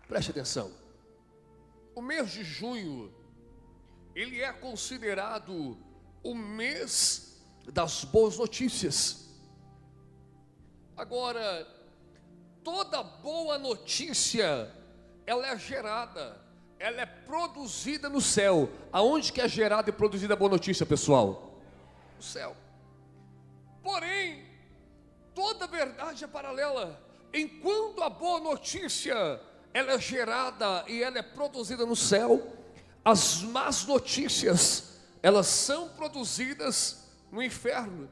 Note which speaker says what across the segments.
Speaker 1: Preste atenção. O mês de junho, ele é considerado o mês das boas notícias. Agora, toda boa notícia, ela é gerada, ela é produzida no céu. Aonde que é gerada e produzida a boa notícia, pessoal? No céu. Porém, toda verdade é paralela. Enquanto a boa notícia, ela é gerada e ela é produzida no céu, as más notícias, elas são produzidas no inferno.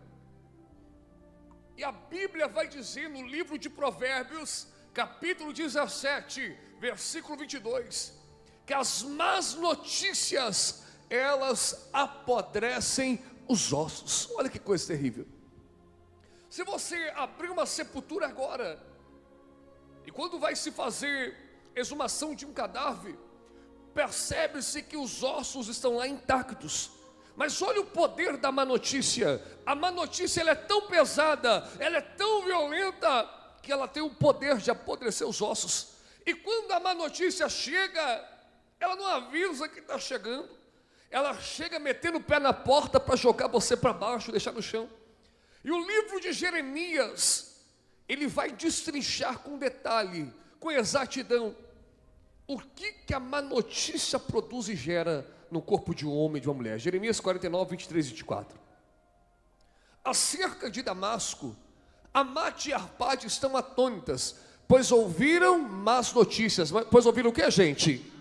Speaker 1: E a Bíblia vai dizer no livro de Provérbios, capítulo 17, versículo 22, que as más notícias, elas apodrecem os ossos. Olha que coisa terrível. Se você abrir uma sepultura agora, e quando vai se fazer exumação de um cadáver, percebe-se que os ossos estão lá intactos. Mas olha o poder da má notícia. A má notícia, ela é tão pesada, ela é tão violenta, que ela tem o poder de apodrecer os ossos. E quando a má notícia chega, ela não avisa que está chegando. Ela chega metendo o pé na porta para jogar você para baixo, deixar no chão. E o livro de Jeremias, ele vai destrinchar com detalhe, com exatidão, o que a má notícia produz e gera no corpo de um homem e de uma mulher. Jeremias 49, 23 e 24. Acerca de Damasco, Amate e Arpade estão atônitas, pois ouviram más notícias. Pois ouviram o que, gente?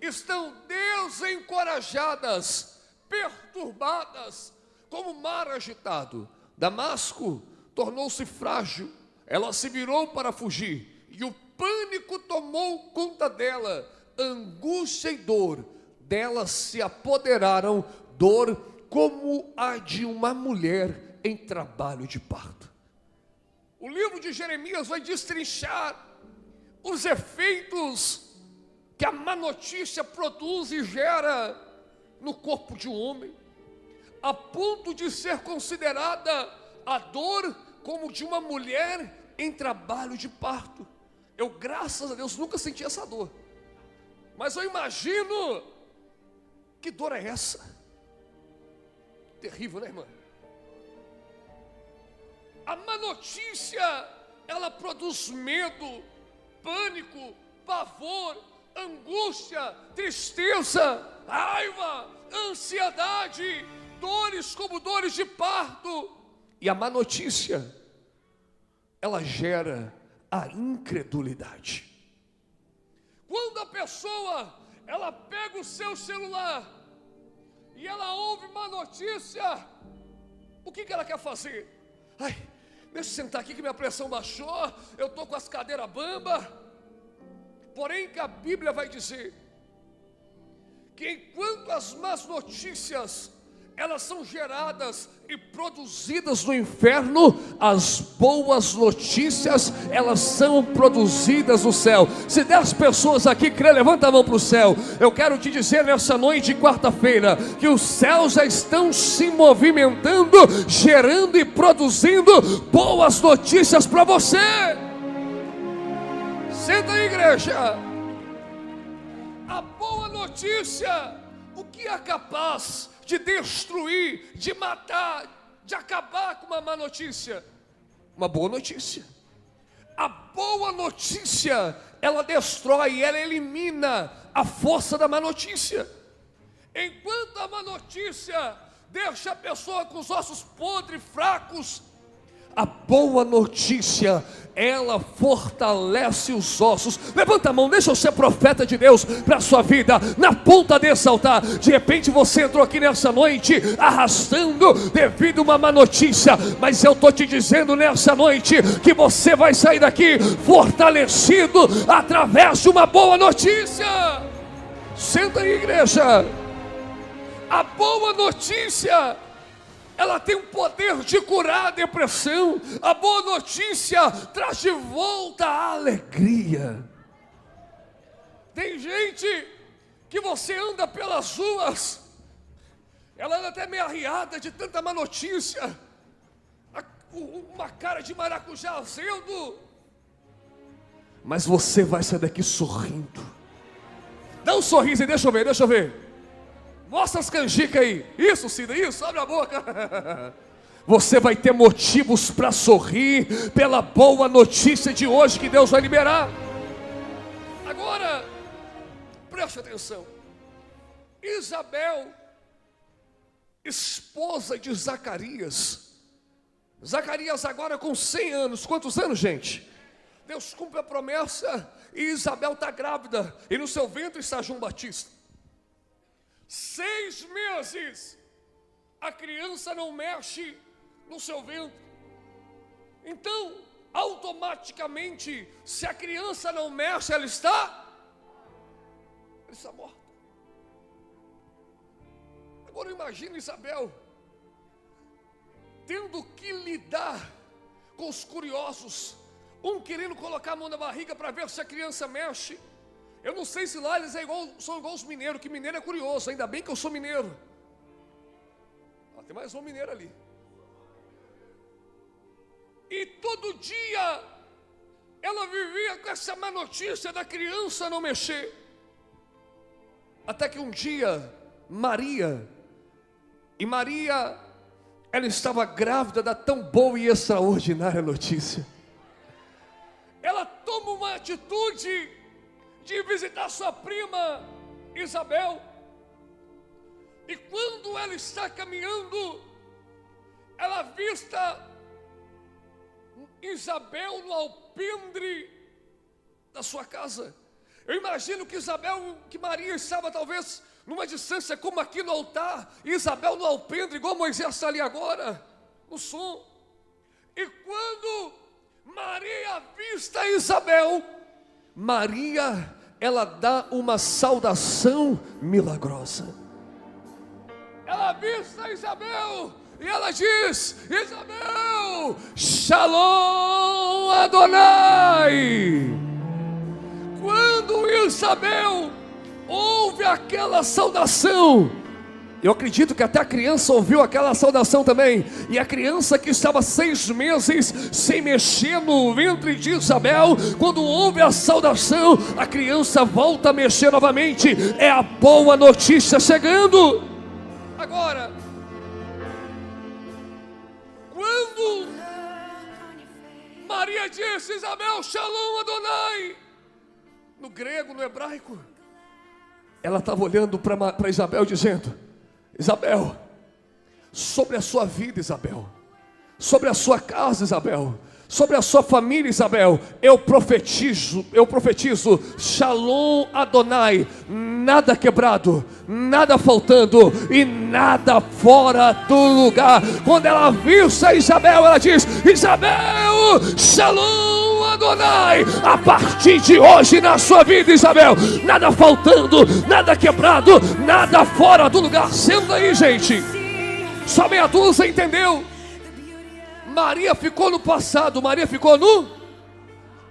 Speaker 1: Estão desencorajadas, perturbadas, como o mar agitado. Damasco tornou-se frágil, ela se virou para fugir, e o pânico tomou conta dela. Angústia e dor dela se apoderaram, dor como a de uma mulher em trabalho de parto. O livro de Jeremias vai destrinchar os efeitos que a má notícia produz e gera no corpo de um homem, a ponto de ser considerada a dor como de uma mulher em trabalho de parto. Eu, graças a Deus, nunca senti essa dor, mas eu imagino que dor é essa. Terrível, né, irmã? A má notícia, ela produz medo, pânico, pavor, angústia, tristeza, raiva, ansiedade, dores como dores de parto. E a má notícia, ela gera a incredulidade. Quando a pessoa, ela pega o seu celular e ela ouve uma notícia, o que ela quer fazer? Ai, deixa eu sentar aqui que minha pressão baixou, eu estou com as cadeiras bamba. Porém, que a Bíblia vai dizer que enquanto as más notícias, elas são geradas e produzidas no inferno, as boas notícias, elas são produzidas no céu. Se 10 pessoas aqui crê, levanta a mão para o céu. Eu quero te dizer nessa noite de quarta-feira, que os céus já estão se movimentando, gerando e produzindo boas notícias para você. Senta aí, igreja. A boa notícia, o que é capaz de destruir, de matar, de acabar com uma má notícia? Uma boa notícia. A boa notícia, ela destrói, ela elimina a força da má notícia. Enquanto a má notícia deixa a pessoa com os ossos podres, fracos, a boa notícia, ela fortalece os ossos. Levanta a mão, deixa eu ser profeta de Deus para a sua vida, na ponta desse altar. De repente você entrou aqui nessa noite arrastando devido a uma má notícia, mas eu estou te dizendo nessa noite que você vai sair daqui fortalecido através de uma boa notícia. Senta aí, igreja. A boa notícia, ela tem o poder de curar a depressão. A boa notícia traz de volta a alegria. Tem gente que você anda pelas ruas, ela anda até meio arriada de tanta má notícia, uma cara de maracujá azedo. mas você vai sair daqui sorrindo. Dá um sorriso aí, deixa eu ver. Mostra as canjicas aí. Isso, Cida, isso, abre a boca. Você vai ter motivos para sorrir pela boa notícia de hoje que Deus vai liberar. Agora, preste atenção. Isabel, esposa de Zacarias. Zacarias agora com 100 anos. Quantos anos, gente? Deus cumpre a promessa e Isabel está grávida. E no seu ventre está João Batista. 6 meses. A criança não mexe no seu ventre. Então, automaticamente, se a criança não mexe, ela está morta. Agora imagine Isabel tendo que lidar com os curiosos, um querendo colocar a mão na barriga para ver se a criança mexe. Eu não sei se lá eles são igual os mineiros, que mineiro é curioso. Ainda bem que eu sou mineiro. Tem mais um mineiro ali. E todo dia ela vivia com essa má notícia da criança não mexer. Até que um dia Maria, ela estava grávida da tão boa e extraordinária notícia. Ela toma uma atitude de visitar sua prima Isabel. E quando ela está caminhando, ela avista Isabel no alpendre da sua casa. Eu imagino que Maria estava talvez numa distância como aqui no altar, e Isabel no alpendre, igual Moisés está ali agora, no som. E quando Maria avista Isabel, Maria, ela dá uma saudação milagrosa. Ela avista Isabel e ela diz: Isabel, Shalom Adonai. Quando Isabel ouve aquela saudação, eu acredito que até a criança ouviu aquela saudação também. E a criança que estava 6 meses sem mexer no ventre de Isabel, quando ouve a saudação, a criança volta a mexer novamente. É a boa notícia chegando. Agora, quando Maria disse: Isabel, Shalom Adonai, no grego, no hebraico, ela estava olhando para Isabel dizendo: Isabel, sobre a sua vida, Isabel, sobre a sua casa, Isabel, sobre a sua família, Isabel, eu profetizo, Shalom Adonai, nada quebrado, nada faltando e nada fora do lugar. Quando ela viu Isabel, ela diz: Isabel, Shalom Adonai, a partir de hoje na sua vida, Isabel, nada faltando, nada quebrado, nada fora do lugar. Senta aí, gente, só meia dúzia entendeu? Maria ficou no passado, Maria ficou no...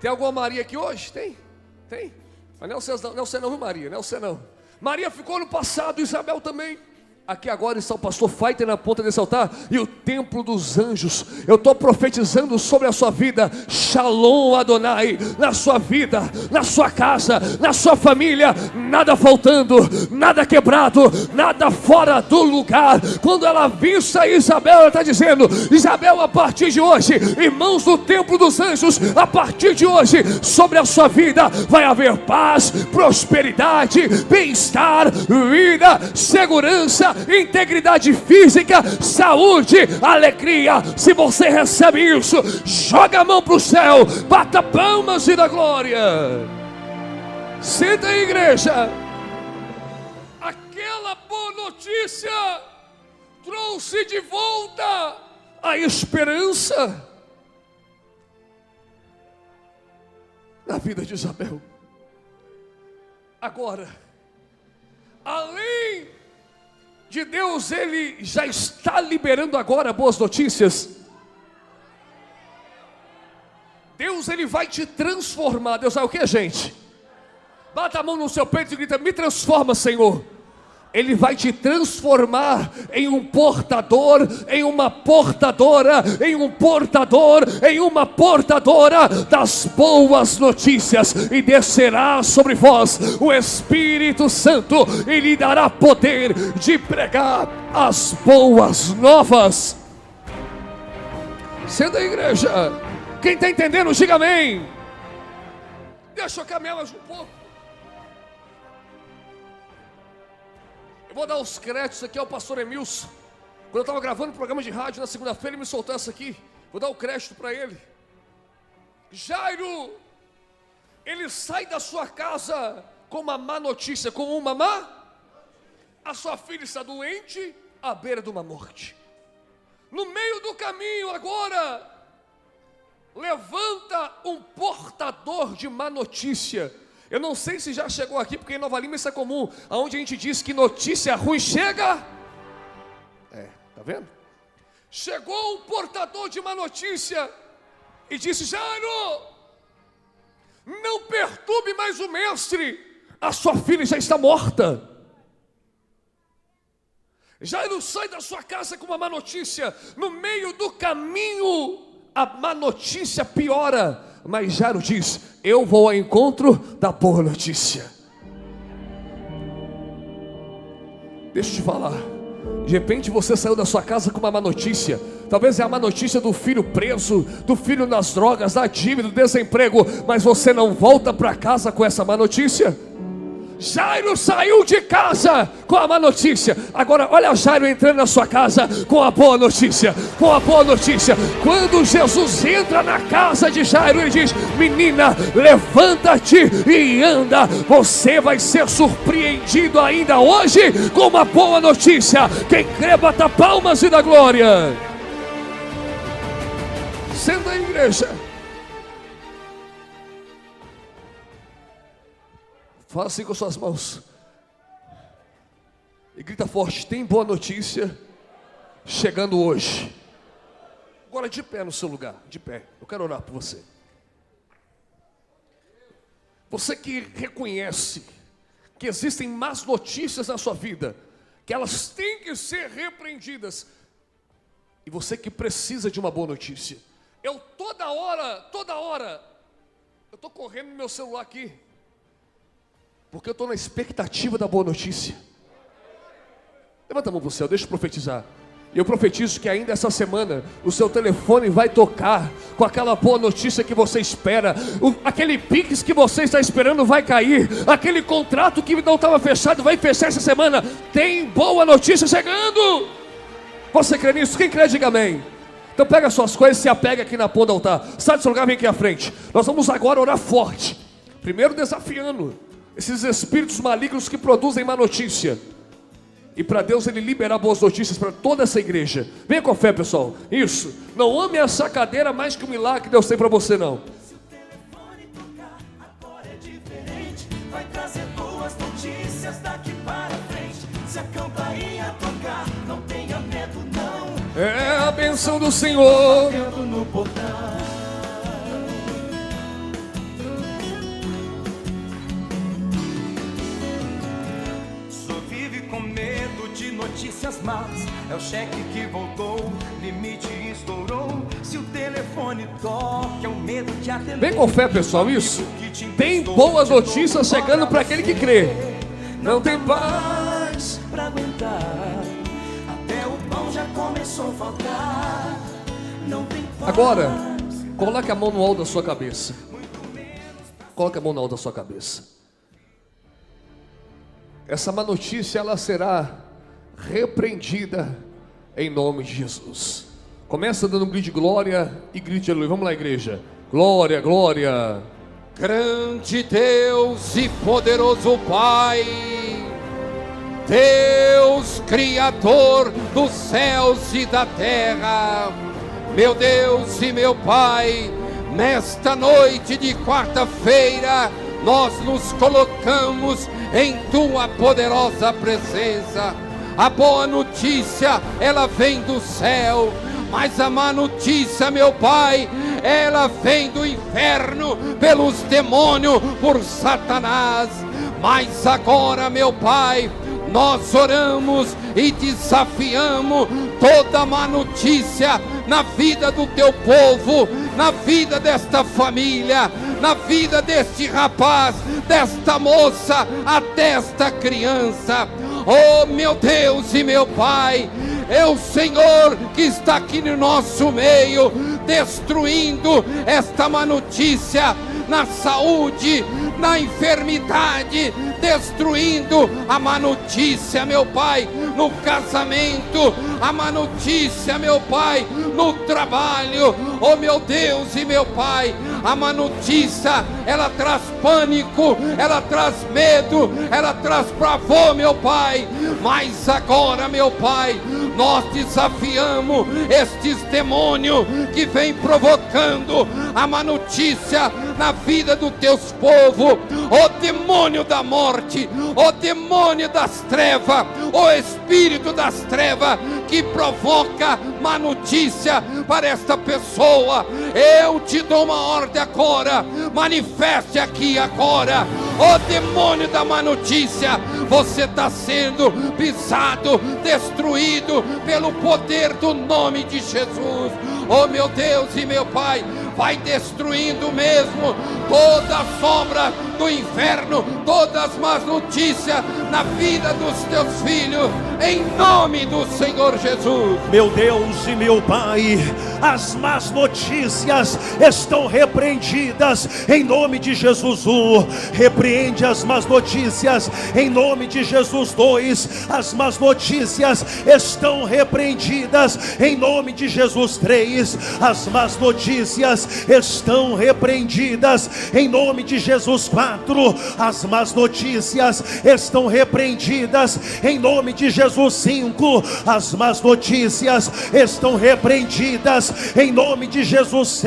Speaker 1: Tem alguma Maria aqui hoje? Tem? Mas não é você não, viu, Maria? Não é você não. Maria ficou no passado, Isabel também. Aqui agora está o pastor Fighter na ponta desse altar e o templo dos anjos. Eu estou profetizando sobre a sua vida Shalom Adonai, na sua vida, na sua casa, na sua família, nada faltando, nada quebrado, nada fora do lugar. Quando ela vista Isabel, ela está dizendo: Isabel, a partir de hoje, irmãos do templo dos anjos, a partir de hoje, sobre a sua vida vai haver paz, prosperidade, bem-estar, vida, segurança, integridade física, saúde, alegria. Se você recebe isso, joga a mão para o céu, bata palmas e dá glória. Senta aí, igreja. Aquela boa notícia trouxe de volta a esperança na vida de Isabel. Agora, além de Deus, Ele já está liberando agora boas notícias. Deus, Ele vai te transformar. Deus sabe o que, gente? Bata a mão no seu peito e grita: me transforma, Senhor. Ele vai te transformar em um portador, em uma portadora, em um portador, em uma portadora das boas notícias. E descerá sobre vós o Espírito Santo e lhe dará poder de pregar as boas novas. Senta aí, igreja. Quem está entendendo, diga amém. Deixa eu caminhar mais um pouco. Vou dar os créditos aqui ao pastor Emilson. Quando eu estava gravando o programa de rádio na segunda-feira, ele me soltou essa aqui. Vou dar o crédito para ele. Jairo, ele sai da sua casa com uma má notícia. Com uma má? A sua filha está doente, à beira de uma morte. No meio do caminho agora, levanta um portador de má notícia. Eu não sei se já chegou aqui, porque em Nova Lima isso é comum, aonde a gente diz que notícia ruim chega. Tá vendo? Chegou um portador de má notícia e disse: Jairo, não perturbe mais o mestre, a sua filha já está morta. Jairo sai da sua casa com uma má notícia. No meio do caminho, a má notícia piora. Mas Jairo diz: eu vou ao encontro da boa notícia. Deixa eu te falar. De repente você saiu da sua casa com uma má notícia. Talvez é a má notícia do filho preso, do filho nas drogas, da dívida, do desemprego. Mas você não volta para casa com essa má notícia. Jairo saiu de casa com a má notícia. Agora olha Jairo entrando na sua casa com a boa notícia. Com a boa notícia. Quando Jesus entra na casa de Jairo, ele diz: menina, levanta-te e anda. Você vai ser surpreendido ainda hoje com uma boa notícia. Quem crê, bata palmas e dá glória. Senta aí, igreja. Fala assim com suas mãos e grita forte: tem boa notícia chegando hoje. Agora de pé no seu lugar, de pé. Eu quero orar por você. Você que reconhece que existem más notícias na sua vida, que elas têm que ser repreendidas, e você que precisa de uma boa notícia. Eu toda hora, eu estou correndo no meu celular aqui, porque eu estou na expectativa da boa notícia. Levanta a mão para o céu, deixa eu profetizar. E eu profetizo que ainda essa semana o seu telefone vai tocar com aquela boa notícia que você espera. Aquele Pix que você está esperando vai cair. Aquele contrato que não estava fechado vai fechar essa semana. Tem boa notícia chegando. Você crê nisso? Quem crê, diga amém. Então pega as suas coisas e se apega aqui na ponta do altar. Sai do seu lugar, vem aqui à frente. Nós vamos agora orar forte. Primeiro desafiando esses espíritos malignos que produzem má notícia. E para Deus Ele liberar boas notícias para toda essa igreja. Venha com fé, pessoal. Isso. Não ame essa cadeira mais que o milagre que Deus tem para você, não.
Speaker 2: Se o telefone tocar, agora é diferente. Vai trazer boas notícias daqui para frente. Se a campainha tocar, não tenha medo não.
Speaker 1: É a bênção do Senhor.
Speaker 2: Batendo no portão. Notícias más, é o cheque que voltou, limite estourou. Se o telefone toca, é o medo de atender.
Speaker 1: Vem com fé, pessoal, isso. Tem boas notícias chegando para aquele que crê.
Speaker 2: Não tem paz pra aguentar, até o pão já começou a faltar. Não tem paz.
Speaker 1: Agora, coloque a mão no alto da sua cabeça. Coloque a mão no alto da sua cabeça. Essa má notícia, ela será repreendida em nome de Jesus. Começa dando um grito de glória e grito de aleluia. Vamos lá, igreja. Glória, glória.
Speaker 3: Grande Deus e poderoso Pai, Deus Criador dos céus e da terra, meu Deus e meu Pai, nesta noite de quarta-feira, nós nos colocamos em Tua poderosa presença. A boa notícia, ela vem do céu, mas a má notícia, meu Pai, ela vem do inferno, pelos demônios, por Satanás. Mas agora, meu Pai, nós oramos e desafiamos toda má notícia na vida do teu povo, na vida desta família, na vida deste rapaz, desta moça, até esta criança. Oh meu Deus e meu Pai, é o Senhor que está aqui no nosso meio, destruindo esta má notícia na saúde, na enfermidade, destruindo a má notícia, meu Pai, no casamento, a má notícia, meu Pai, no trabalho. Oh meu Deus e meu Pai, a má notícia, ela traz pânico, ela traz medo, ela traz pavor, meu Pai. Mas agora, meu Pai, nós desafiamos estes demônios que vêm provocando a má notícia na vida dos teus povos. O demônio da morte, o demônio das trevas, o espírito das trevas que provoca má notícia para esta pessoa, eu te dou uma ordem agora, manifeste aqui agora. O demônio da má notícia, você está sendo pisado, destruído pelo poder do nome de Jesus. Oh meu Deus e meu Pai, vai destruindo mesmo toda a sombra do inferno, todas as más notícias na vida dos teus filhos, em nome do Senhor Jesus.
Speaker 4: Meu Deus e meu Pai, as más notícias estão repreendidas em nome de Jesus. Repreende as más notícias em nome de Jesus. As más notícias estão repreendidas em nome de Jesus. As más notícias estão repreendidas em nome de Jesus. As más notícias estão repreendidas em nome de Jesus. As más notícias estão repreendidas em nome de Jesus.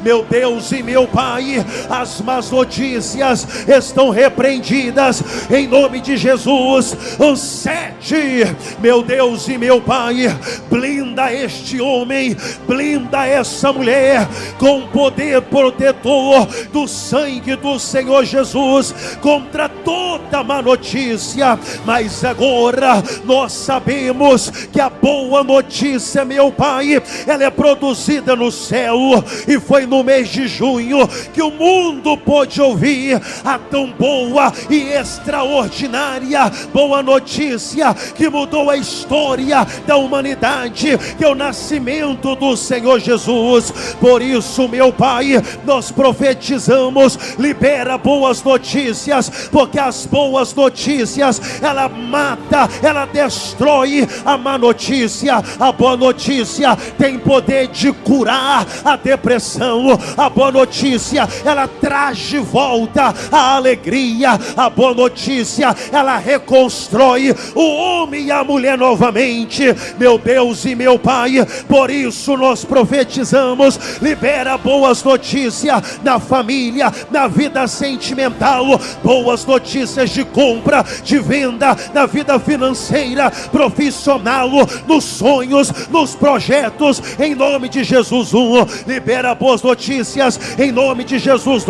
Speaker 4: Meu Deus e meu Pai, as más notícias estão repreendidas em nome de Jesus. 7, meu Deus e meu Pai, blinda este homem, blinda essa mulher com o poder protetor do sangue do Senhor Jesus contra toda má notícia. Mas agora nós sabemos que a boa notícia, meu Pai, ela é produzida no céu, e foi no mês de junho que o mundo pôde ouvir a tão boa e extraordinária boa notícia que mudou a história da humanidade, que é o nascimento do Senhor Jesus. Por isso, meu Pai, nós profetizamos: libera boas notícias, porque as boas notícias, ela mata, ela destrói a má notícia. A boa notícia tem poder de curar a depressão. A boa notícia, ela traz de volta a alegria. A boa notícia, ela reconstrói o homem e a mulher novamente. Meu Deus e meu Pai, por isso nós profetizamos: libera boas notícias na família, na vida sentimental, boas notícias de compra, de venda, na vida financeira, profissional, nos sonhos, nos projetos, em nome de Jesus. Libera boas notícias em nome de Jesus.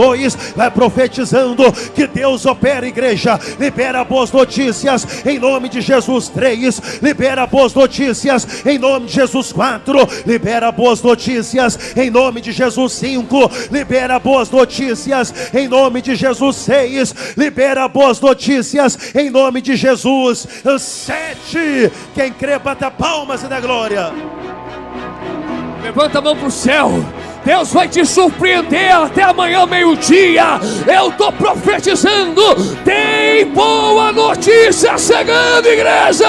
Speaker 4: Vai profetizando que Deus opera, igreja. Libera boas notícias em nome de Jesus. 3, libera boas notícias em nome de Jesus. 4, libera boas notícias em nome de Jesus. 5, libera boas notícias em nome de Jesus. 6, libera boas notícias em nome de Jesus. 7, quem crê bata palmas e dá glória.
Speaker 1: Levanta a mão para o céu. Deus vai te surpreender até amanhã, meio-dia. Eu estou profetizando. Tem boa notícia chegando, igreja.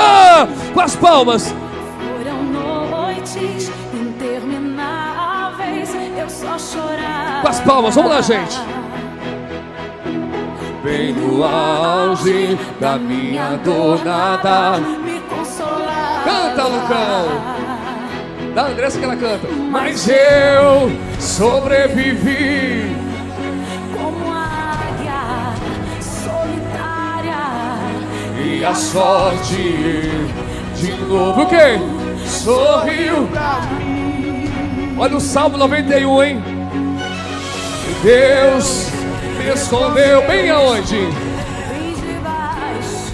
Speaker 1: Com as palmas.
Speaker 5: Foram noites intermináveis, eu só chorava.
Speaker 1: Com as palmas, vamos lá, gente. Bem no auge da minha dor, nada
Speaker 5: me consolar.
Speaker 1: Canta, Lucão. Da Andressa que ela canta. Mas eu sobrevivi
Speaker 5: Como a águia solitária,
Speaker 1: e a sorte de novo. O quê? Sorriu. Olha o Salmo 91, hein? Deus me escondeu bem aonde?
Speaker 5: bem debaixo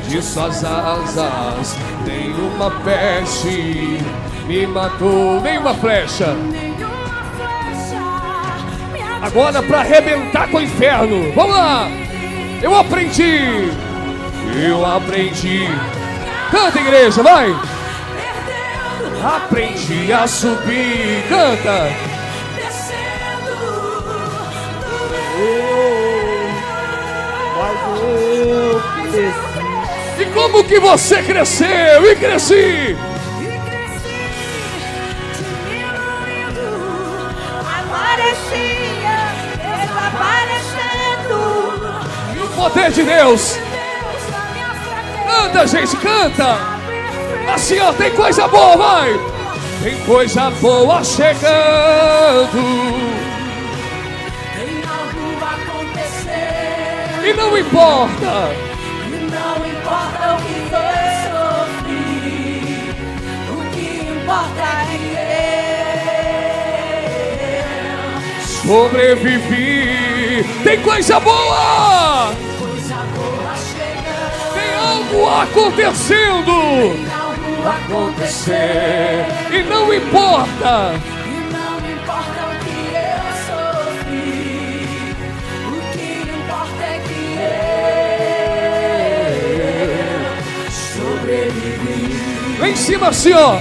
Speaker 1: de suas asas, nenhuma peste me matou, nenhuma flecha.
Speaker 5: Nenhuma flecha me atingiu.
Speaker 1: Agora para arrebentar com o inferno, vamos lá. Eu aprendi. Canta, igreja, vai.
Speaker 5: Perdendo,
Speaker 1: Aprendi a subir, canta.
Speaker 5: descendo.
Speaker 1: E como que você cresceu? E cresci.
Speaker 5: E cresci, diminuindo, aparecia, desaparecendo.
Speaker 1: E o poder de Deus.
Speaker 5: Deus na minha fraqueza.
Speaker 1: Canta, gente, canta. Assim, ó, tem coisa boa, vai. Tem coisa boa chegando.
Speaker 5: Tem algo acontecer.
Speaker 1: E não importa.
Speaker 5: E não importa o que foi sofrer, o que importa é que eu
Speaker 1: Sobrevivi. Tem coisa boa.
Speaker 5: coisa boa chegando.
Speaker 1: Tem algo acontecendo.
Speaker 5: Tem algo acontecer.
Speaker 1: E não importa.
Speaker 5: E não importa o que eu sofri, o que importa é que eu sobrevivi.
Speaker 1: Lá em cima assim, ó.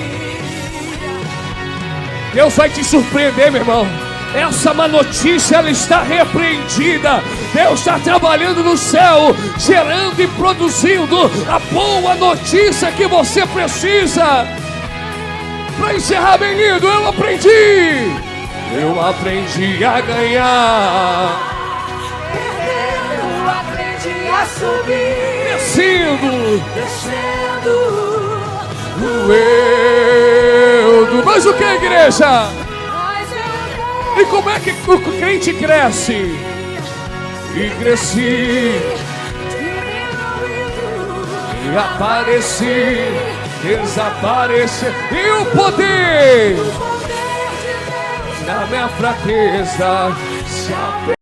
Speaker 1: Deus vai te surpreender, meu irmão. Essa má notícia, ela está repreendida. Deus está trabalhando no céu, gerando e produzindo a boa notícia que você precisa. Para encerrar, bem lindo, eu aprendi a ganhar,
Speaker 5: Eu aprendi a subir,
Speaker 1: descendo,
Speaker 5: descendo.
Speaker 1: doendo. Mas o que, igreja?
Speaker 5: Mas eu
Speaker 1: E como é que o crente cresce? E cresci, e apareci, desapareci. E o poder
Speaker 5: poder de Deus
Speaker 1: na minha fraqueza se